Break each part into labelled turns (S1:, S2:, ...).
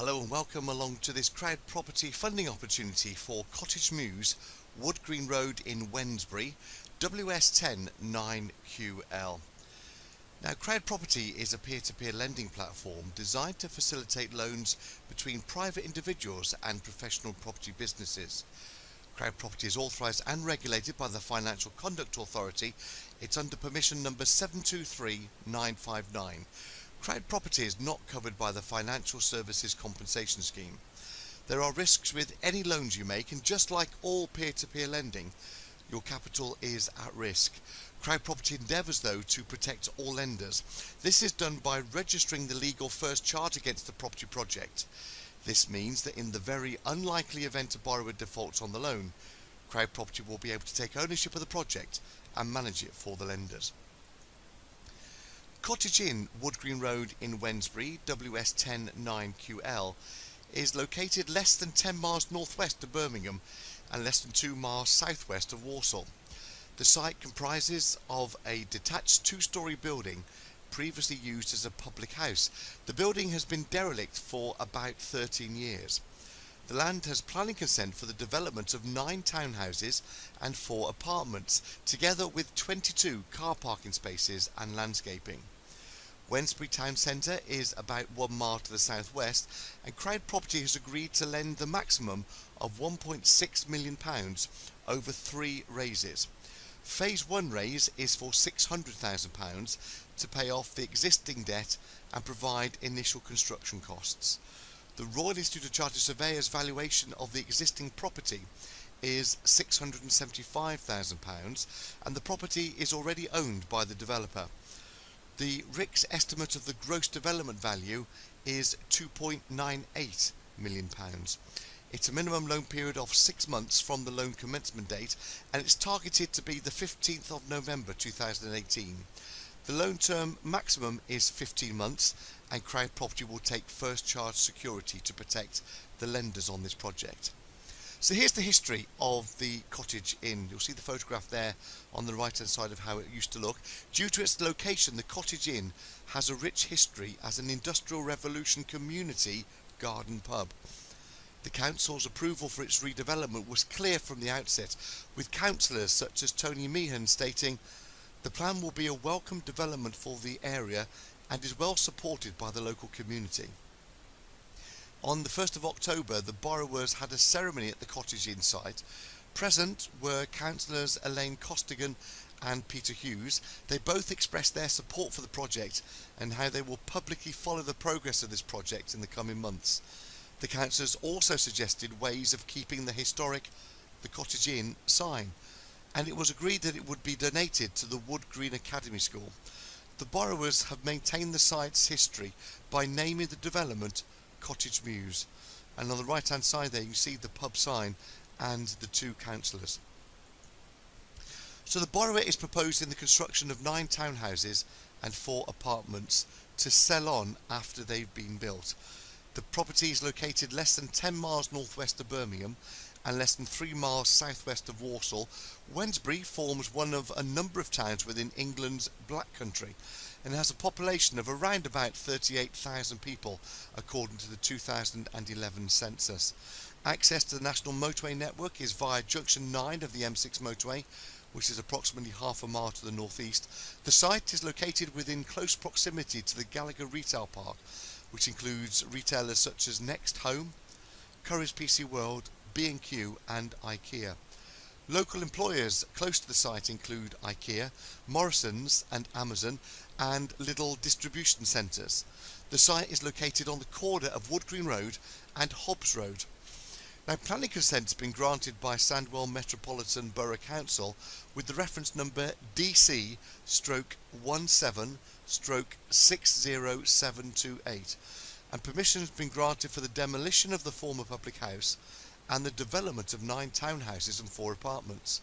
S1: Hello and welcome along to this CrowdProperty funding opportunity for Cottage Mews, Wood Green Road in Wednesbury, WS10 9QL. Now, CrowdProperty is a peer-to-peer lending platform designed to facilitate loans between private individuals and professional property businesses. CrowdProperty is authorised and regulated by the Financial Conduct Authority. It's under permission number 723959. CrowdProperty is not covered by the Financial Services Compensation Scheme. There are risks with any loans you make, and just like all peer-to-peer lending, your capital is at risk. CrowdProperty endeavours, though, to protect all lenders. This is done by registering the legal first charge against the property project. This means that in the very unlikely event a borrower defaults on the loan, CrowdProperty will be able to take ownership of the project and manage it for the lenders. Cottage Inn, Wood Green Road in Wednesbury, WS10 9QL, is located less than 10 miles northwest of Birmingham and less than 2 miles southwest of Walsall. The site comprises of a detached two-storey building previously used as a public house. The building has been derelict for about 13 years. The land has planning consent for the development of 9 townhouses and 4 apartments, together with 22 car parking spaces and landscaping. Wednesbury Town Centre is about 1 mile to the southwest, and CrowdProperty has agreed to lend the maximum of £1.6 million over 3 raises. Phase 1 raise is for £600,000 to pay off the existing debt and provide initial construction costs. The Royal Institute of Chartered Surveyors valuation of the existing property is £675,000, and the property is already owned by the developer. The RICS estimate of the gross development value is £2.98 million. It's a minimum loan period of 6 months from the loan commencement date, and it's targeted to be the 15th of November 2018. The loan term maximum is 15 months, and CrowdProperty will take first charge security to protect the lenders on this project. So here's the history of the Cottage Inn. You'll see the photograph there on the right hand side of how it used to look. Due to its location, the Cottage Inn has a rich history as an Industrial Revolution community garden pub. The council's approval for its redevelopment was clear from the outset, with councillors such as Tony Meehan stating, "The plan will be a welcome development for the area and is well supported by the local community." On the 1st of October, the borrowers had a ceremony at the Cottage Inn site. Present were councillors Elaine Costigan and Peter Hughes. They both expressed their support for the project and how they will publicly follow the progress of this project in the coming months. The councillors also suggested ways of keeping the historic "The Cottage Inn" sign, and it was agreed that it would be donated to the Wood Green Academy School. The borrowers have maintained the site's history by naming the development Cottage Mews, and on the right hand side there you see the pub sign and the 2 councillors. So the borrower is proposing the construction of 9 townhouses and 4 apartments to sell on after they've been built. The property is located less than 10 miles northwest of Birmingham and less than 3 miles southwest of Walsall. Wednesbury forms one of a number of towns within England's Black Country and has a population of around about 38,000 people according to the 2011 census. Access to the national motorway network is via junction 9 of the M6 motorway, which is approximately half a mile to the northeast. The site is located within close proximity to the Gallagher Retail Park, which includes retailers such as Next Home, Currys PC World, B&Q and IKEA. Local employers close to the site include IKEA, Morrisons and Amazon, and Lidl distribution centres. The site is located on the corner of Wood Green Road and Hobs Road. Now, planning consent has been granted by Sandwell Metropolitan Borough Council with the reference number DC/17/60728, and permission has been granted for the demolition of the former public house and the development of 9 townhouses and 4 apartments.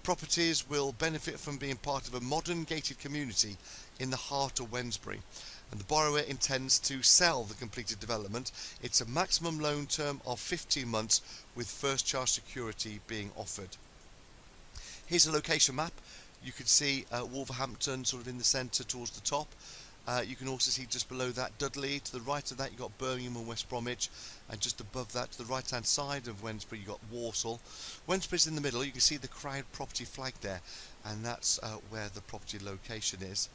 S1: Properties will benefit from being part of a modern gated community in the heart of Wednesbury, and the borrower intends to sell the completed development. It's a maximum loan term of 15 months with first charge security being offered. Here's a location map. You can see Wolverhampton sort of in the centre towards the top, You can also see just below that Dudley. To the right of that you've got Birmingham and West Bromwich, and just above that to the right hand side of Wednesbury you've got Walsall. Wednesbury's in the middle. You can see the CrowdProperty flag there, and that's where the property location is.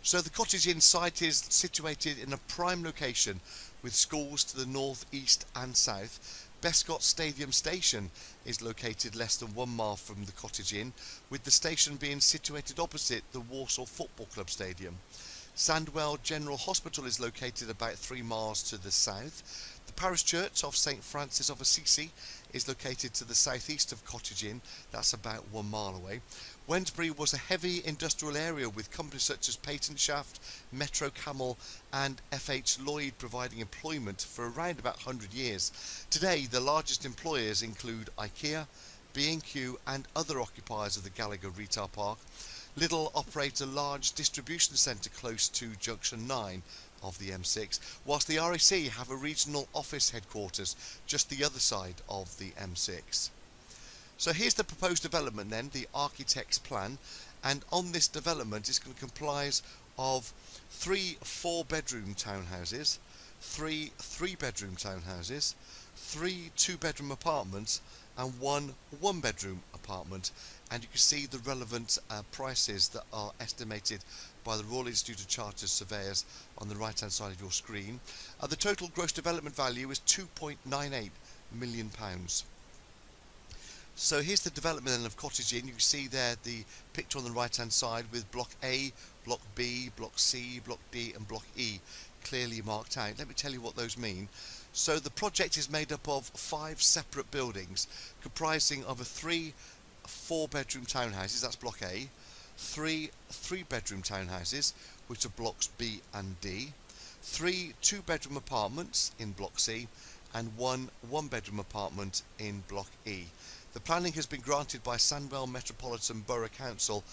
S1: So the Cottage Inn site is situated in a prime location with schools to the north, east and south. Bescott Stadium Station is located less than 1 mile from the Cottage Inn, with the station being situated opposite the Walsall Football Club Stadium. Sandwell General Hospital is located about 3 miles to the south. The parish church of St Francis of Assisi is located to the southeast of Cottage Inn, that's about 1 mile away. Wednesbury was a heavy industrial area with companies such as Patent Shaft, Metro Camel and FH Lloyd providing employment for around about 100 years. Today the largest employers include IKEA, B&Q and other occupiers of the Gallagher Retail Park. Lidl operate a large distribution centre close to Junction 9 of the M6, whilst the RAC have a regional office headquarters just the other side of the M6. So here's the proposed development then, the architect's plan, and on this development it's going to comprise of 3 4-bedroom townhouses, 3 3-bedroom townhouses, 3 2-bedroom apartments and 1 1-bedroom apartment, and you can see the relevant prices that are estimated by the Royal Institute of Chartered Surveyors on the right hand side of your screen. The total gross development value is £2.98 million. So here's the development then of Cottage Inn. You can see there the picture on the right hand side with Block A, Block B, Block C, Block D and Block E clearly marked out. Let me tell you what those mean. So the project is made up of 5 separate buildings comprising of 3 4-bedroom townhouses, that's Block A, 3 3-bedroom townhouses, which are Blocks B and D, 3 2-bedroom apartments in Block C, and 1 1-bedroom apartment in Block E. The planning has been granted by Sandwell Metropolitan Borough Council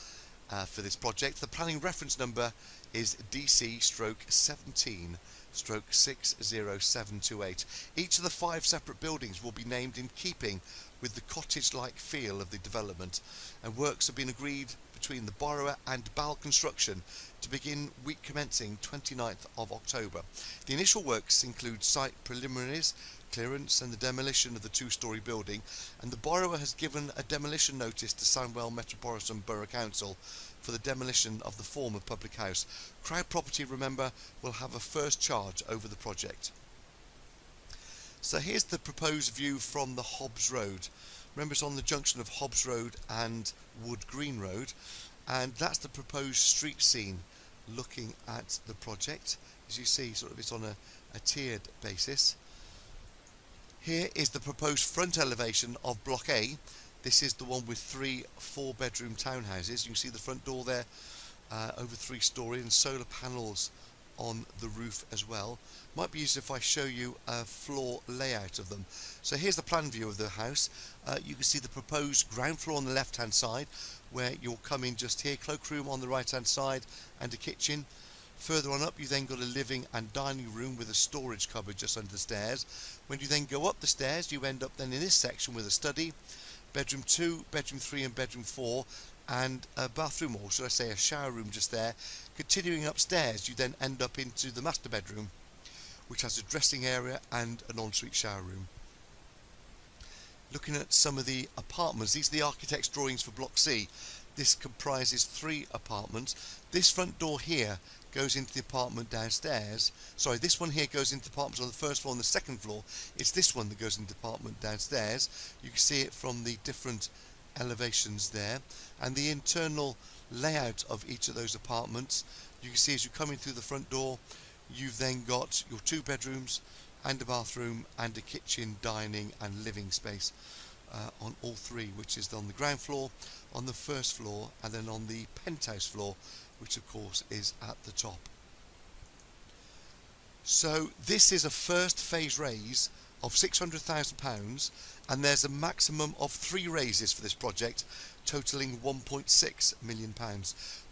S1: for this project. The planning reference number is DC/17/60728. Each of the 5 separate buildings will be named in keeping with the cottage-like feel of the development, and works have been agreed between the borrower and BAL Construction to begin week commencing 29th of October. The initial works include site preliminaries, clearance and the demolition of the 2-storey building, and the borrower has given a demolition notice to Sandwell Metropolitan Borough Council for the demolition of the former public house. CrowdProperty, remember, will have a first charge over the project. So here's the proposed view from the Hobs Road. Remember, it's on the junction of Hobs Road and Wood Green Road, and that's the proposed street scene looking at the project. As you see, sort of it's on a tiered basis. Here is the proposed front elevation of Block A. This is the one with 3 4-bedroom townhouses. You can see the front door there, over 3-storey, and solar panels on the roof as well. Might be used if I show you a floor layout of them. So here's the plan view of the house. You can see the proposed ground floor on the left hand side, where you'll come in just here, cloakroom on the right hand side and a kitchen. Further on up you then got a living and dining room with a storage cupboard just under the stairs. When you then go up the stairs you end up then in this section with a study, bedroom 2, bedroom 3 and bedroom 4, and a bathroom, or should I say a shower room just there. Continuing upstairs you then end up into the master bedroom, which has a dressing area and an ensuite shower room. Looking at some of the apartments, these are the architect's drawings for Block C. This comprises 3 apartments. This front door here goes into the apartment downstairs. Sorry, this one here goes into the apartments on the first floor and the second floor. It's this one that goes into the apartment downstairs. You can see it from the different elevations there, and the internal layout of each of those apartments. You can see as you come in through the front door, you've then got your 2 bedrooms and a bathroom and a kitchen, dining and living space on all 3, which is on the ground floor, on the first floor and then on the penthouse floor, which of course is at the top. So this is a first phase raise of £600,000, and there's a maximum of 3 raises for this project, totaling £1.6 million.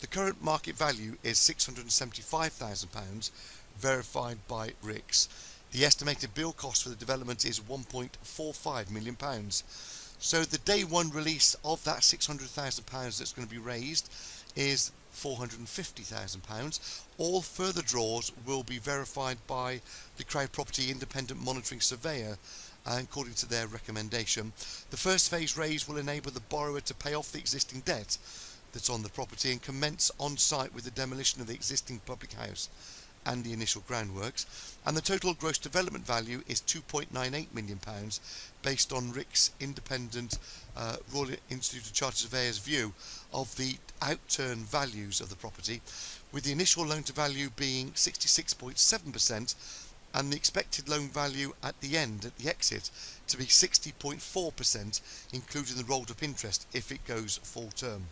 S1: The current market value is £675,000, verified by RICS. The estimated build cost for the development is £1.45 million. So the day 1 release of that £600,000 that's going to be raised is £450,000. All further draws will be verified by the CrowdProperty independent monitoring surveyor according to their recommendation. The first phase raise will enable the borrower to pay off the existing debt that's on the property and commence on site with the demolition of the existing public house and the initial groundworks, and the total gross development value is £2.98 million based on RIC's independent Royal Institute of Chartered Surveyors view of the outturn values of the property, with the initial loan to value being 66.7% and the expected loan value at the exit, to be 60.4%, including the rolled up interest if it goes full term.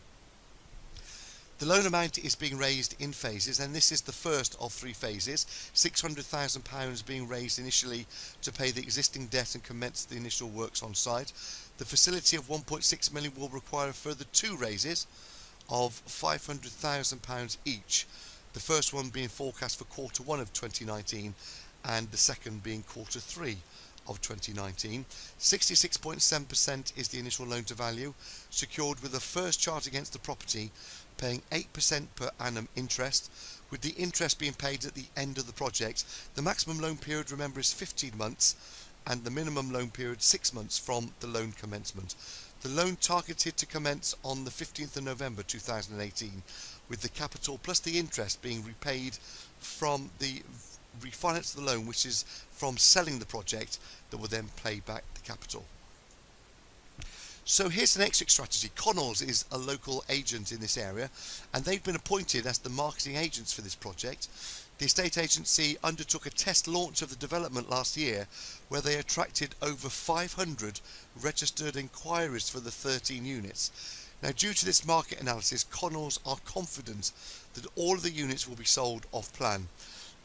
S1: The loan amount is being raised in phases, and this is the first of three phases, £600,000 being raised initially to pay the existing debt and commence the initial works on site. The facility of £1.6 million will require a further two raises of £500,000 each, the first one being forecast for Q1 of 2019 and the second being Q3 of 2019. 66.7% is the initial loan to value, secured with the first charge against the property paying 8% per annum interest, with the interest being paid at the end of the project. The maximum loan period, remember, is 15 months and the minimum loan period 6 months from the loan commencement. The loan targeted to commence on the 15th of November 2018, with the capital plus the interest being repaid from the refinance of the loan, which is from selling the project, that will then pay back the capital. So here's an exit strategy. Connells is a local agent in this area, and they've been appointed as the marketing agents for this project. The estate agency undertook a test launch of the development last year, where they attracted over 500 registered inquiries for the 13 units. Now, due to this market analysis, Connells are confident that all of the units will be sold off plan,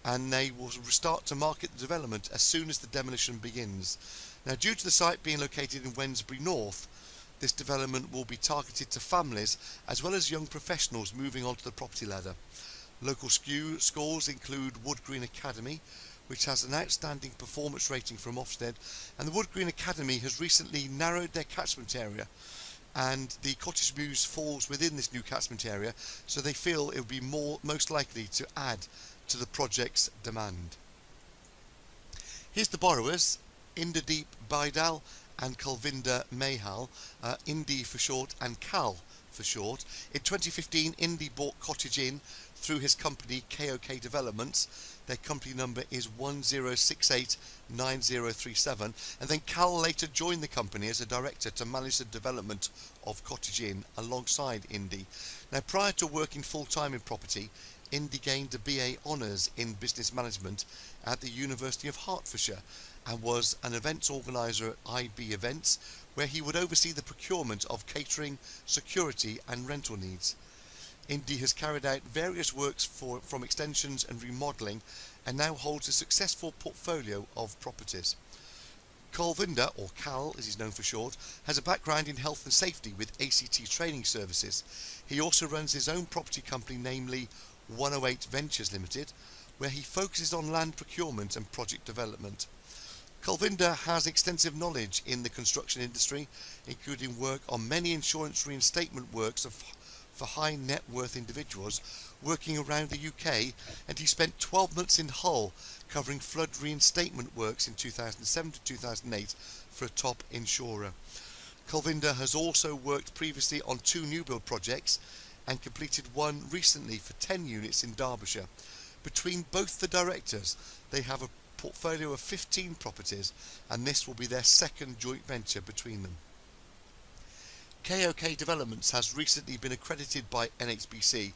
S1: and they will start to market the development as soon as the demolition begins. Now, due to the site being located in Wednesbury North, this development will be targeted to families as well as young professionals moving onto the property ladder. Local schools include Wood Green Academy, which has an outstanding performance rating from Ofsted, and the Wood Green Academy has recently narrowed their catchment area, and the Cottage Mews falls within this new catchment area, so they feel it would be most likely to add to the project's demand. Here's the borrowers: Inderdeep Bidal and Kulvinder Mahal, Indy for short and Cal for short. In 2015, Indy bought Cottage Inn through his company KOK Developments. Their company number is 10689037, and then Cal later joined the company as a director to manage the development of Cottage Inn alongside Indy. Now, prior to working full-time in property, Indy gained a BA Honours in Business Management at the University of Hertfordshire and was an events organiser at IB Events, where he would oversee the procurement of catering, security and rental needs. Indy has carried out various works from extensions and remodelling, and now holds a successful portfolio of properties. Kulvinder, or Cal as he's known for short, has a background in health and safety with ACT training services. He also runs his own property company, namely 108 Ventures Limited, where he focuses on land procurement and project development. Kulvinder has extensive knowledge in the construction industry, including work on many insurance reinstatement works for high net worth individuals working around the UK, and he spent 12 months in Hull covering flood reinstatement works in 2007 to 2008 for a top insurer. Kulvinder has also worked previously on 2 new build projects and completed one recently for 10 units in Derbyshire. Between both the directors, they have a portfolio of 15 properties, and this will be their second joint venture between them. KOK Developments has recently been accredited by NHBC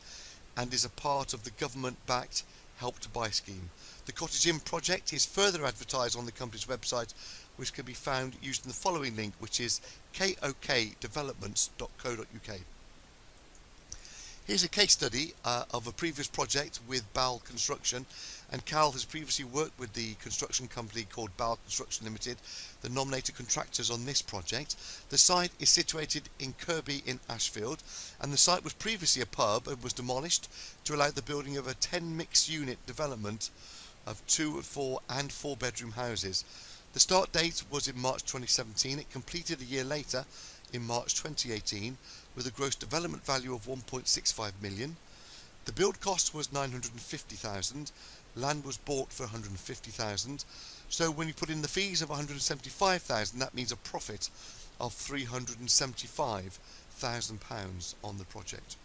S1: and is a part of the government-backed Help to Buy scheme. The Cottage Inn project is further advertised on the company's website, which can be found using the following link, which is kokdevelopments.co.uk. Here's a case study of a previous project with Bal Construction, and Cal has previously worked with the construction company called Bal Construction Limited, the nominated contractors on this project. The site is situated in Kirby in Ashfield, and the site was previously a pub and was demolished to allow the building of a 10 mixed unit development of 2, 4 and 4 bedroom houses. The start date was in March 2017. It completed a year later in March 2018 with a gross development value of 1.65 million. The build cost was 950,000, land was bought for 150,000, so when you put in the fees of 175,000, that means a profit of 375,000 pounds on the project.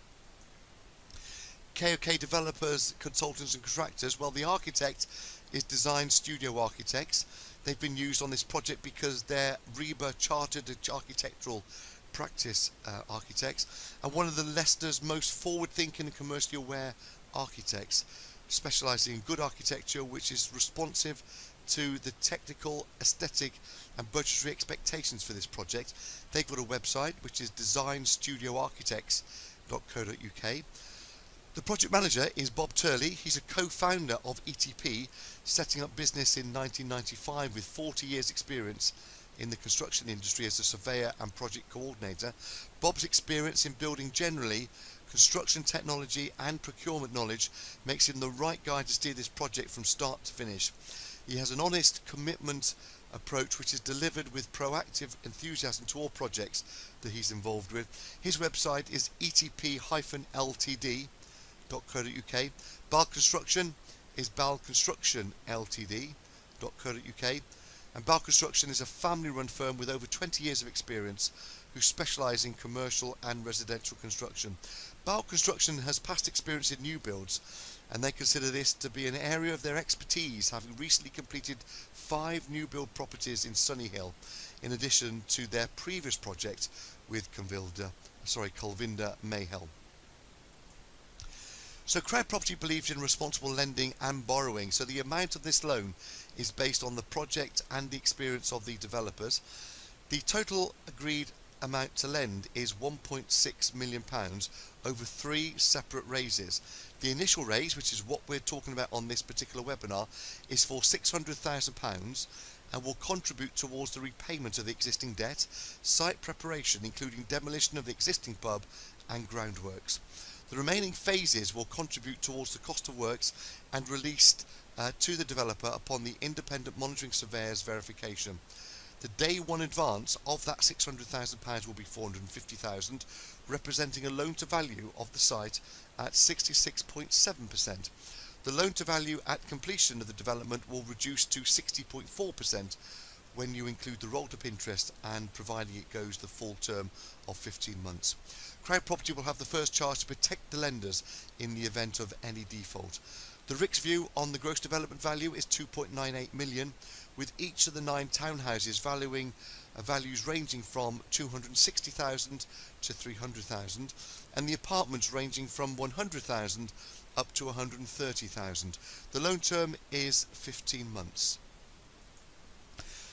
S1: KOK developers, consultants and contractors, well, the architect is Design Studio Architects. They've been used on this project because they're RIBA Chartered Architectural Practice architects, and one of the Leicester's most forward-thinking and commercially aware architects, specialising in good architecture which is responsive to the technical, aesthetic and budgetary expectations for this project. They've got a website which is designstudioarchitects.co.uk. The project manager is Bob Turley. He's a co-founder of ETP, setting up business in 1995 with 40 years experience in the construction industry as a surveyor and project coordinator. Bob's experience in building generally, construction technology and procurement knowledge makes him the right guy to steer this project from start to finish. He has an honest commitment approach which is delivered with proactive enthusiasm to all projects that he's involved with. His website is etp-ltd.co.uk. Bal Construction is balconstructionltd.co.uk. And Bal Construction is a family-run firm with over 20 years of experience who specialise in commercial and residential construction. Bal Construction has past experience in new builds, and they consider this to be an area of their expertise, having recently completed 5 new build properties in Sunnyhill, in addition to their previous project with Colvinda Mayhill. So CrowdProperty believes in responsible lending and borrowing, so the amount of this loan is based on the project and the experience of the developers. The total agreed amount to lend is £1.6 million over 3 separate raises. The initial raise, which is what we're talking about on this particular webinar, is for £600,000 and will contribute towards the repayment of the existing debt, site preparation including demolition of the existing pub and groundworks. The remaining phases will contribute towards the cost of works and released to the developer upon the independent monitoring surveyor's verification. The day one advance of that £600,000 will be £450,000, representing a loan to value of the site at 66.7%. The loan to value at completion of the development will reduce to 60.4% when you include the rolled up interest and providing it goes the full term of 15 months. CrowdProperty will have the first charge to protect the lenders in the event of any default. The RICS view on the gross development value is 2.98 million, with each of the 9 townhouses values ranging from 260,000 to 300,000, and the apartments ranging from 100,000 up to 130,000. The loan term is 15 months.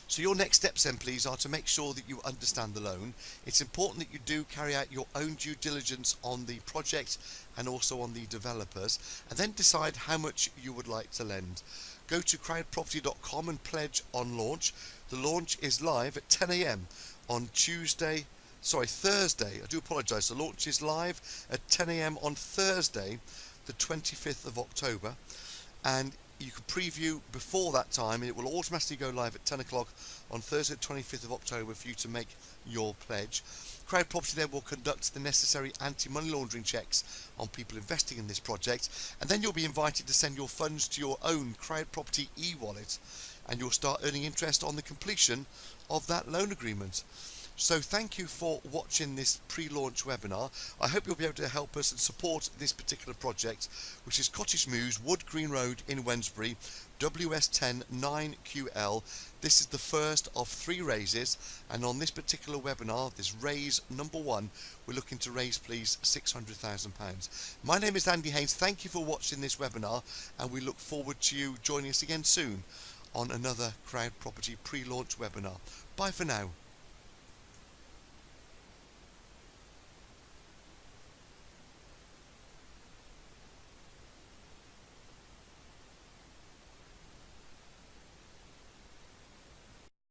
S1: So your next steps then please are to make sure that you understand the loan. It's important that you do carry out your own due diligence on the project and also on the developers, and then decide how much you would like to lend. Go to crowdproperty.com and pledge on launch. The launch is live at 10 AM on Thursday. I do apologise. The launch is live at 10 AM on Thursday, the 25th of October, and you can preview before that time, and it will automatically go live at 10 o'clock on Thursday, 25th of October for you to make your pledge. CrowdProperty then will conduct the necessary anti-money laundering checks on people investing in this project, and then you'll be invited to send your funds to your own CrowdProperty e-wallet, and you'll start earning interest on the completion of that loan agreement. So thank you for watching this pre-launch webinar. I hope you'll be able to help us and support this particular project, which is Cottage Mews, Wood Green Road in Wednesbury, WS10 9QL. This is the first of 3 raises, and on this particular webinar, this raise number 1, we're looking to raise please £600,000. My name is Andy Haynes. Thank you for watching this webinar, and we look forward to you joining us again soon on another CrowdProperty pre-launch webinar. Bye for now.